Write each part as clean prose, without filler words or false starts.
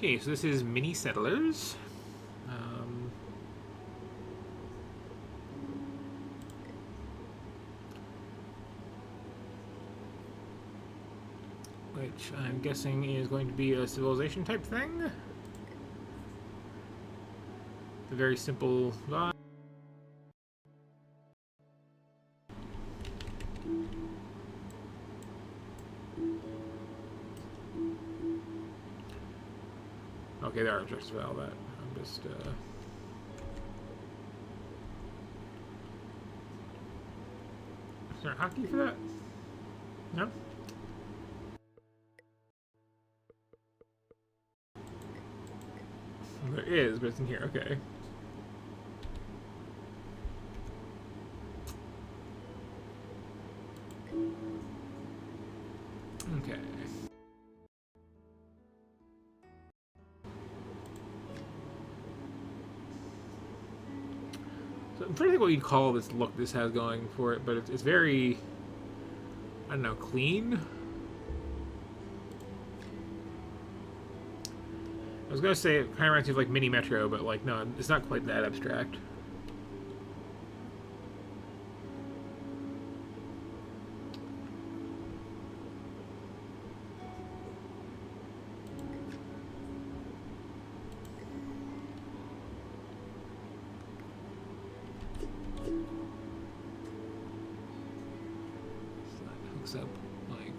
Okay, so this is Mini Settlers. Which I'm guessing is going to be a civilization type thing. A very simple vibe. Okay, there are objectives for all that. I'm just, Is there a hotkey for that? No? There is, but it's in here. Okay. Okay. So I'm trying to think what you'd call this look this has going for it, but it's very, I don't know, clean? I was gonna say it kind of reminds me of like Mini Metro, but like, no, it's not quite that abstract. So that hooks up like,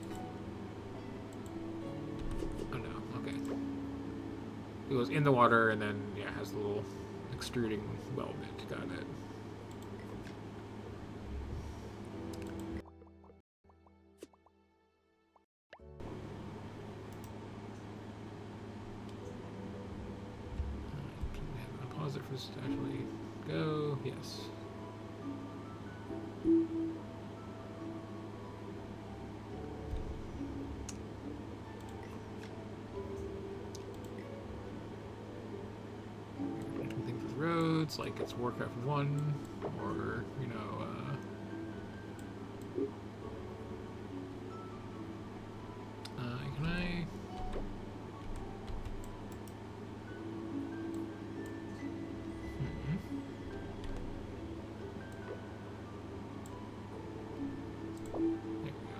oh no, okay. It goes in the water and then, yeah, it has a little extruding weld bit. Got it. Pause it for this to actually go. Yes. Things with roads, like it's Warcraft 1, or, you know, can I... There we go.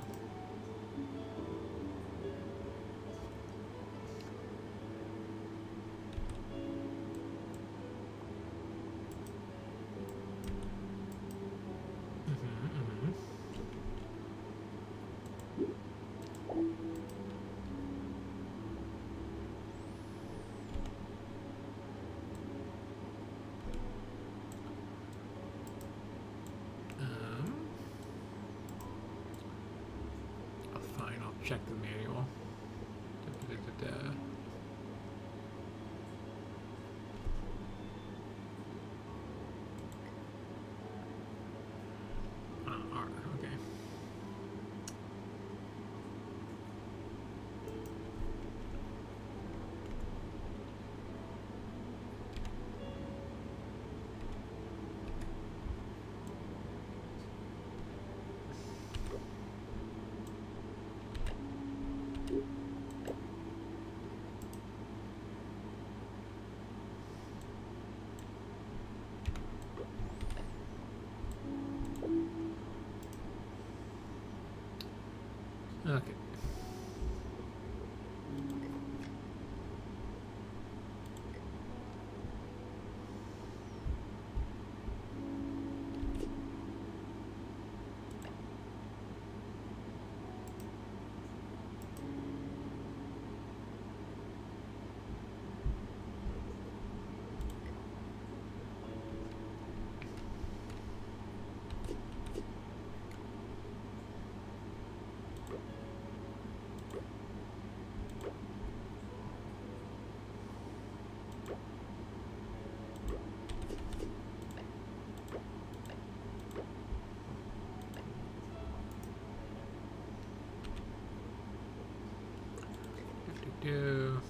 Fine, I'll check the manual. R, okay. Okay. Do.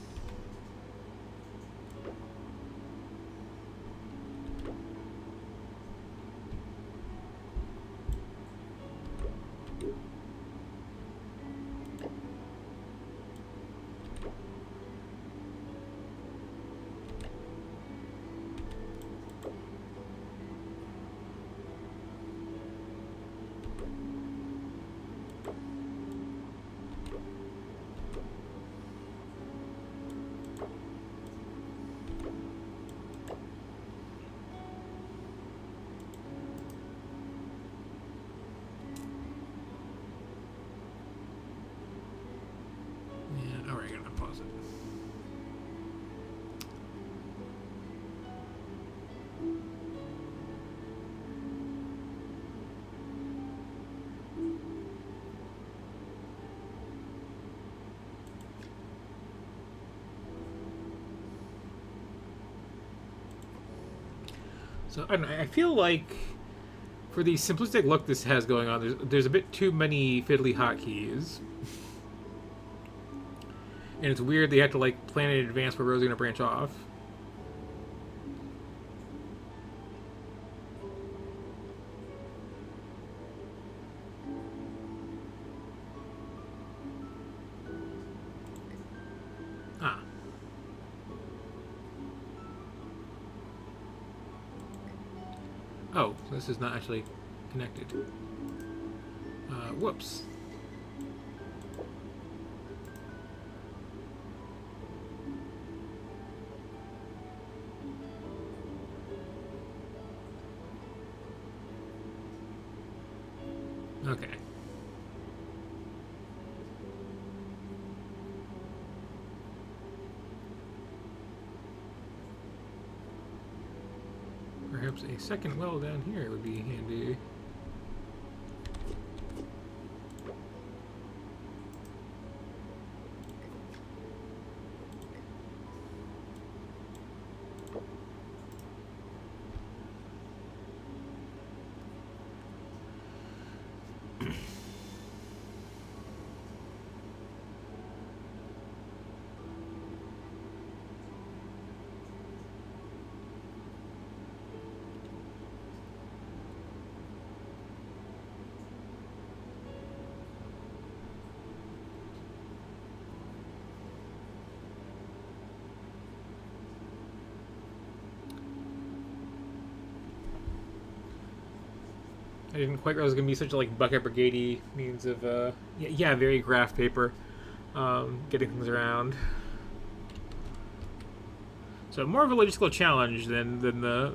So I don't know, I feel like for the simplistic look this has going on, there's a bit too many fiddly hotkeys. And it's weird they have to like plan in advance where roads are gonna branch off. Ah. Oh, so this is not actually connected. Whoops. Okay. Perhaps a second well down here would be handy. I didn't quite realize it was gonna be such a like bucket brigade means of yeah, very graph paper, getting things around. So more of a logistical challenge than the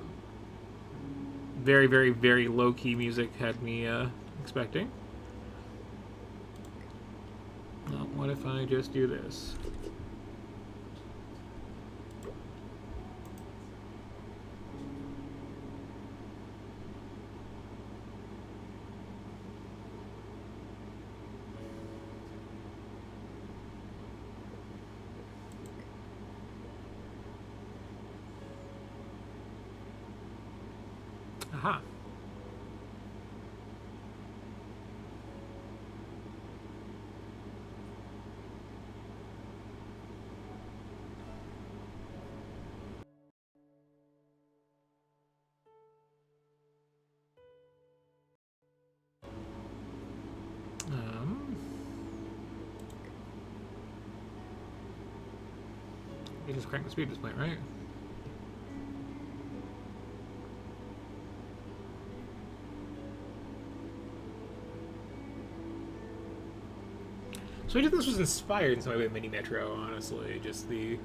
very very very low key music had me expecting. Well, what if I just do this? Aha. You just crank the speed at this point, right? So I think this was inspired in some way by Mini Metro, honestly. Just the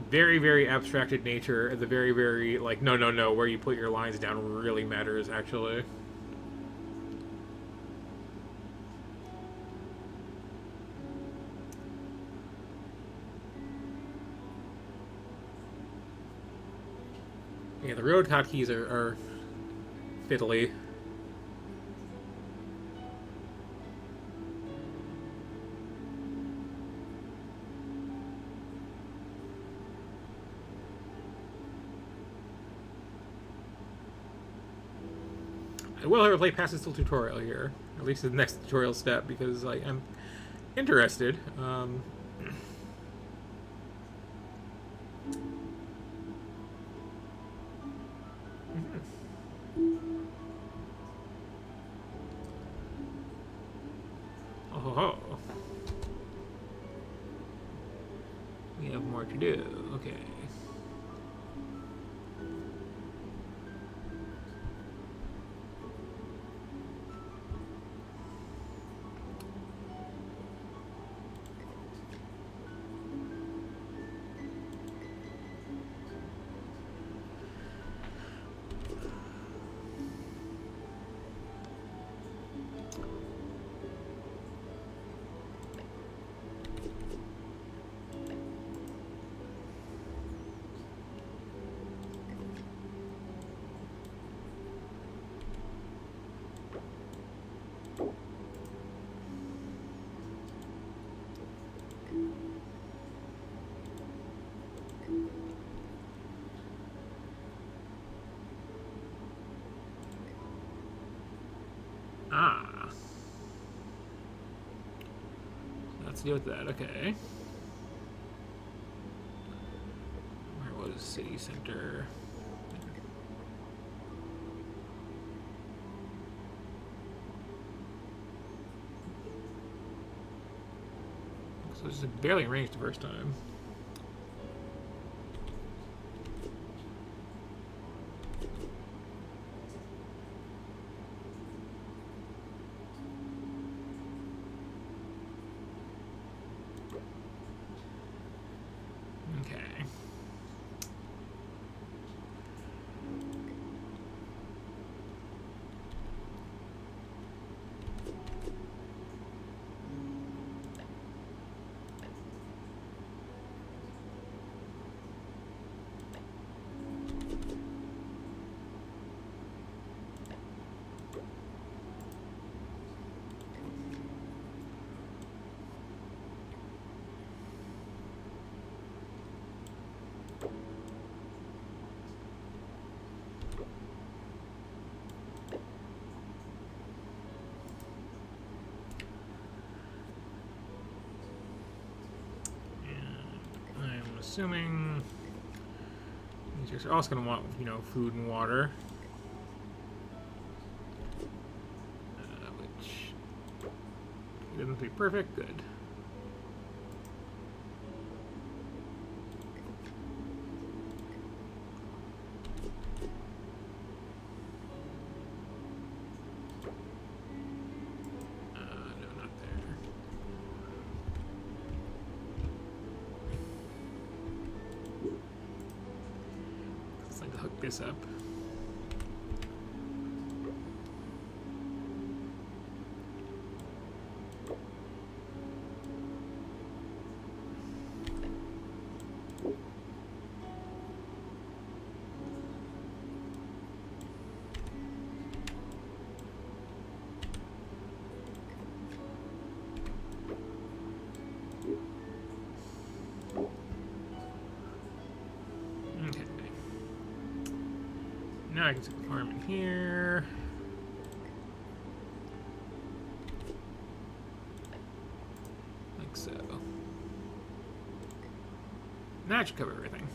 very, very abstracted nature, the very, very, like, no, where you put your lines down really matters, actually. Yeah, the road hotkeys are fiddly. I will, however, play past this little tutorial here. At least the next tutorial step, because like, I'm interested. Oh ho ho. We have more to do. Okay. Ah. Let's deal with that. Okay. Where was city center? So it's just barely in range the first time. Okay. I'm assuming these guys are also going to want, you know, food and water. Which doesn't be perfect. Good. No, not there. Let's like to hook this up. Okay. Now I can set the farm in here. Like so. Now I should cover everything.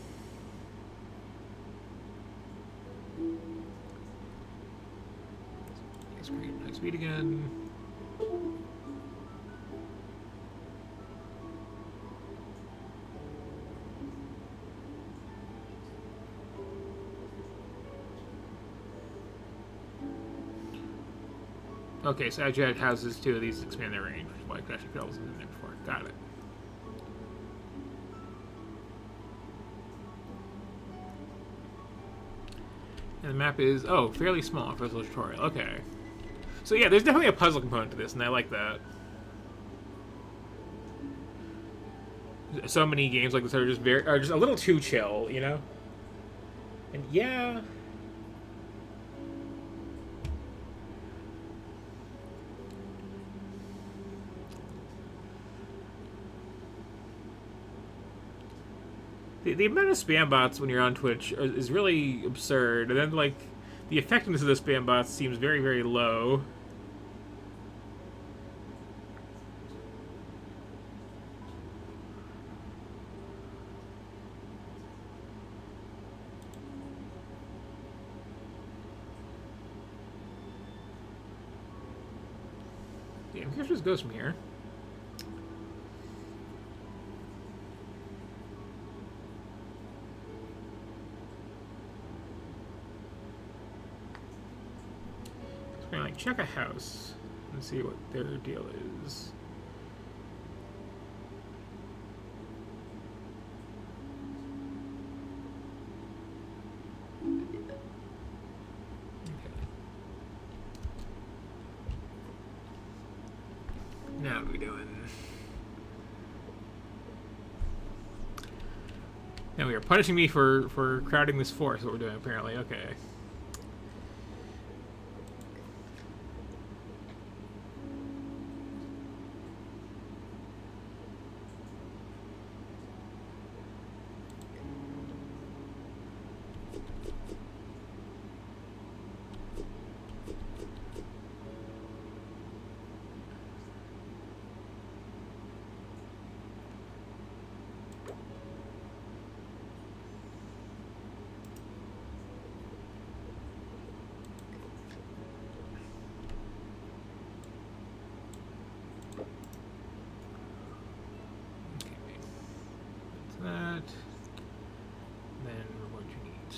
Let's create high speed again. Okay, so as you add houses too, these expand their range, which is why I could actually put all this in there before. Got it. And the map is, oh, fairly small for this tutorial. Okay. So yeah, there's definitely a puzzle component to this, and I like that. So many games like this are just a little too chill, you know? And yeah. The amount of spam bots when you're on Twitch is really absurd, and then like the effectiveness of the spam bots seems very, very low. Yeah, I'm curious where this goes from here. So we're gonna like check a house and see what their deal is. Now what are we doing? Now we are punishing me for crowding this forest. What we're doing apparently. Okay.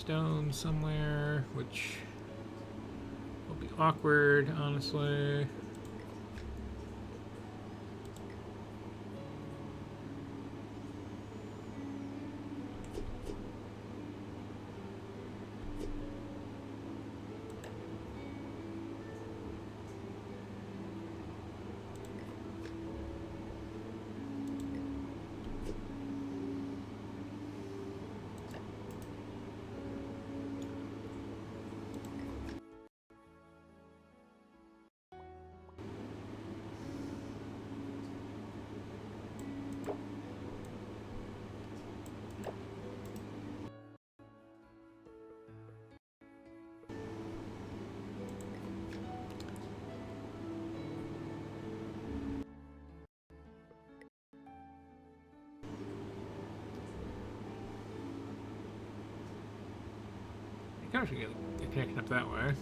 stone somewhere, which will be awkward, honestly. I kind of should get a connection up that way.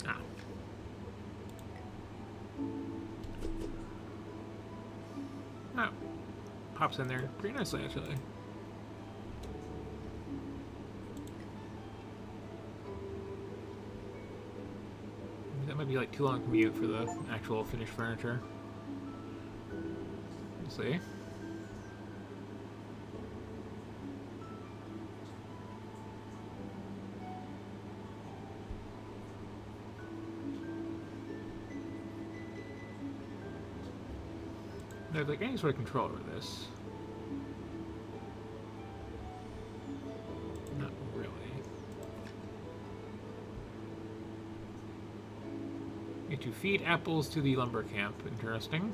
Ah. Oh. Pops in there pretty nicely, actually. That might be like too long a commute for the actual finished furniture. We'll see. There's like any sort of control over this. Not really. Need to feed apples to the lumber camp. Interesting.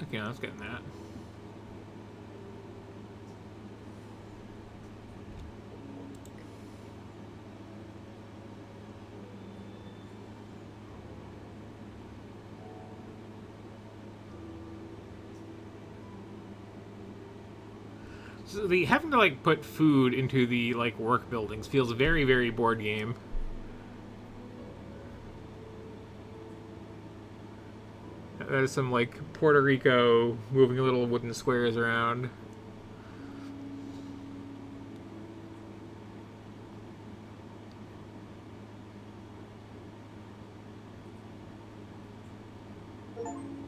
Okay, I was getting that. So the having to like put food into the like work buildings feels very, very board game. That is some like Puerto Rico moving little wooden squares around.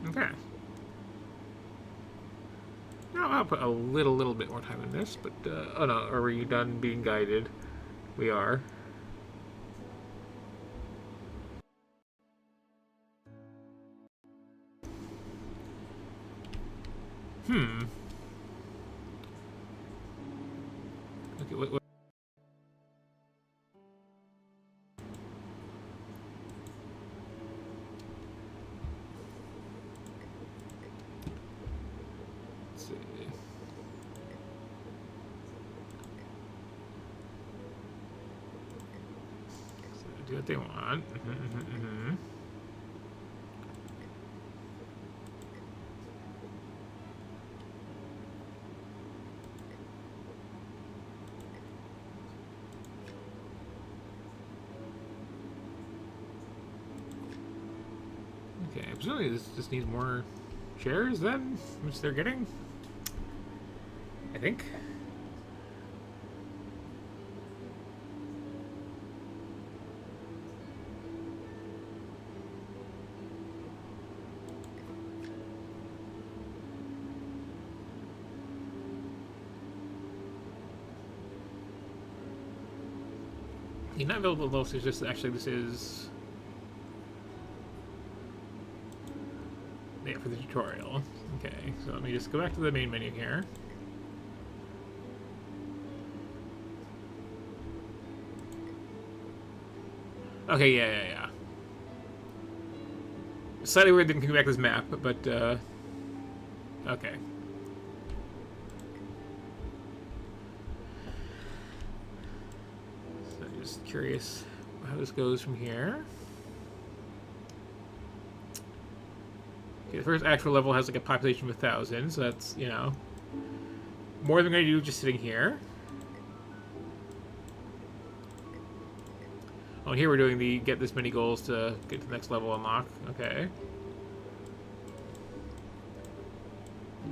Okay. Now I'll put a little bit more time in this, but oh no, are we done being guided? We are. Okay, what? Let's see. So do what they want. Okay, presumably this just needs more chairs then, which they're getting. I think. The not available list is just actually this is for the tutorial. Okay, so let me just go back to the main menu here. Okay, yeah. Slightly weird didn't come back this map, but okay. So I'm just curious how this goes from here. The first actual level has like a population of 1,000, so that's, you know, more than I'm going to do just sitting here. Oh, here we're doing the get this many goals to get to the next level unlock. Okay.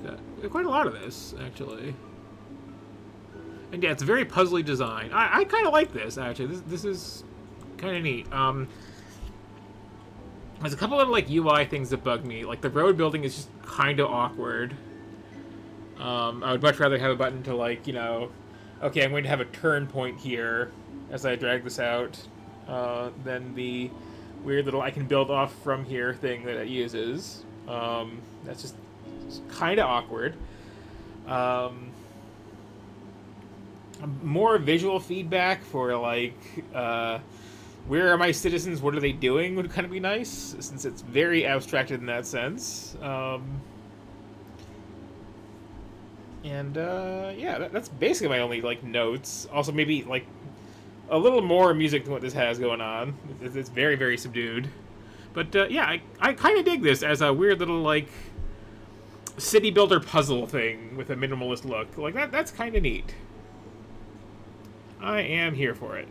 Got quite a lot of this, actually. And yeah, it's very puzzly designed. I kind of like this, actually. This is kind of neat. There's a couple of like UI things that bug me. Like the road building is just kind of awkward. I would much rather have a button to like, you know, okay, I'm going to have a turn point here as I drag this out, than the weird little I can build off from here thing that it uses. That's just kind of awkward. More visual feedback for like, where are my citizens? What are they doing? Would kind of be nice, since it's very abstracted in that sense. Yeah, that's basically my only like notes. Also, maybe like a little more music than what this has going on. It's very, very subdued. But yeah, I kind of dig this as a weird little like city builder puzzle thing with a minimalist look. Like that's kind of neat. I am here for it.